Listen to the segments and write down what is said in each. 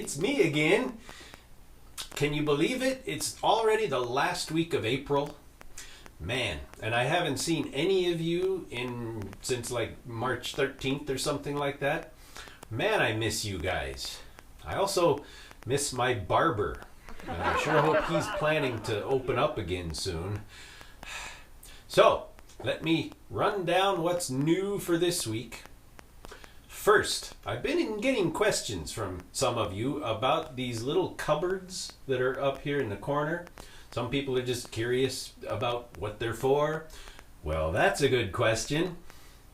it's me again. Can you believe it? It's already the last week of April. Man, and I haven't seen any of you since like March 13th or something like that. Man, I miss you guys. I also miss my barber. And I sure hope he's planning to open up again soon. So, let me run down what's new for this week. First, I've been getting questions from some of you about these little cupboards that are up here in the corner. Some people are just curious about what they're for. Well, that's a good question.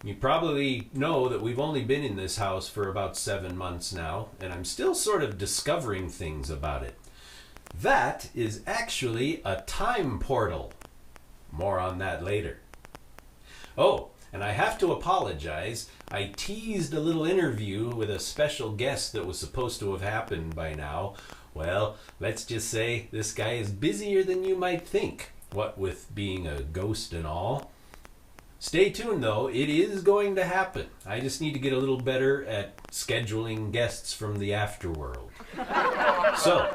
You probably know that we've only been in this house for about 7 months now, and I'm still sort of discovering things about it. That is actually a time portal. More on that later. Oh, and I have to apologize. I teased a little interview with a special guest that was supposed to have happened by now. Well, let's just say this guy is busier than you might think, what with being a ghost and all. Stay tuned though, it is going to happen. I just need to get a little better at scheduling guests from the afterworld. So,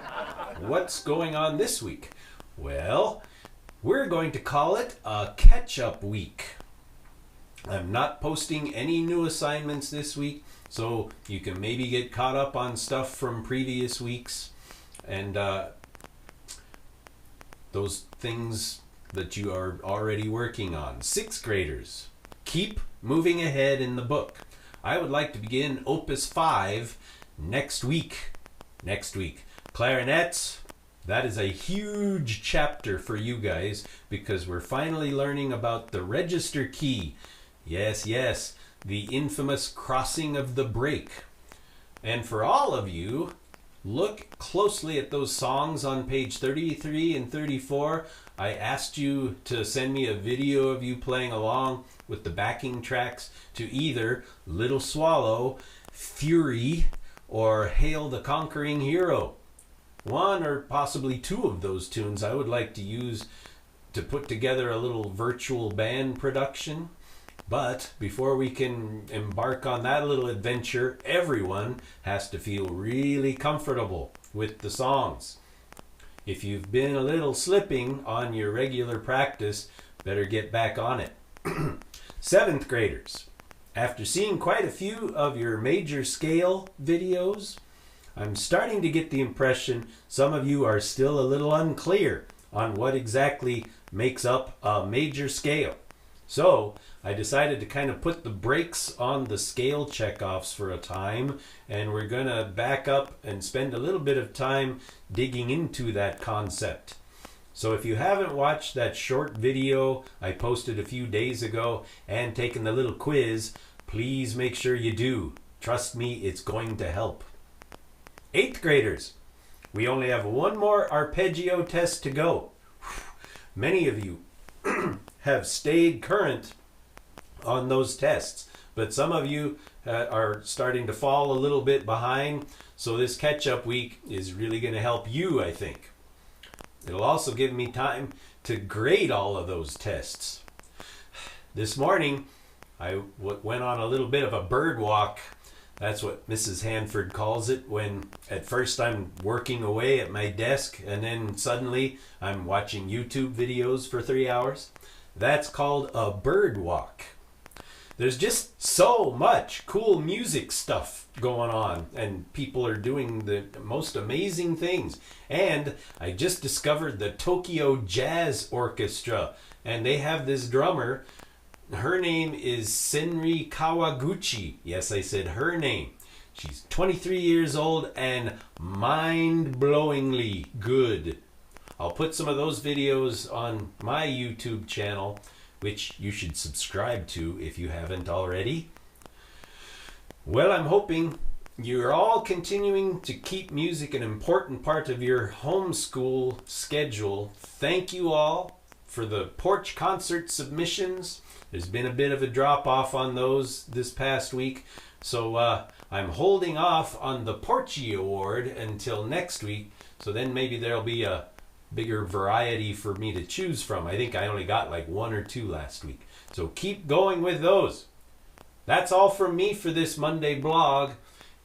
what's going on this week? Well, we're going to call it a catch-up week. I'm not posting any new assignments this week, so you can maybe get caught up on stuff from previous weeks and those things that you are already working on. 6th graders, keep moving ahead in the book. I would like to begin Opus 5 next week. Clarinets, that is a huge chapter for you guys because we're finally learning about the register key. Yes, the infamous crossing of the break. And for all of you, look closely at those songs on page 33 and 34. I asked you to send me a video of you playing along with the backing tracks to either Little Swallow, Fury, or Hail the Conquering Hero. One or possibly two of those tunes I would like to use to put together a little virtual band production. But before we can embark on that little adventure, everyone has to feel really comfortable with the songs. If you've been a little slipping on your regular practice, better get back on it. 7th graders, after seeing quite a few of your major scale videos, I'm starting to get the impression some of you are still a little unclear on what exactly makes up a major scale. So I decided to kind of put the brakes on the scale checkoffs for a time, and we're going to back up and spend a little bit of time digging into that concept. So if you haven't watched that short video I posted a few days ago and taken the little quiz, please make sure you do. Trust me, it's going to help. 8th graders, we only have one more arpeggio test to go. Many of you have stayed current on those tests, but some of you are starting to fall a little bit behind, so this catch-up week is really going to help you, I think. It'll also give me time to grade all of those tests. This morning, I went on a little bit of a bird walk. That's what Mrs. Handford calls it when at first I'm working away at my desk and then suddenly I'm watching YouTube videos for 3 hours. That's called a bird walk. There's just so much cool music stuff going on and people are doing the most amazing things. And I just discovered the Tokyo Jazz Orchestra and they have this drummer. Her name is Senri Kawaguchi. Yes, I said her name. She's 23 years old and mind-blowingly good. I'll put some of those videos on my YouTube channel, which you should subscribe to if you haven't already. Well, I'm hoping you're all continuing to keep music an important part of your homeschool schedule. Thank you all for the porch concert submissions. There's been a bit of a drop-off on those this past week, so I'm holding off on the Porchy Award until next week, so then maybe there'll be a bigger variety for me to choose from. I think I only got like 1 or 2 last week, so keep going with those. That's all from me for this Monday blog.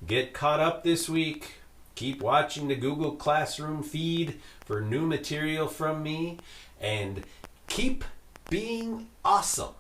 Get caught up this week, keep watching the Google Classroom feed for new material from me, and keep being awesome.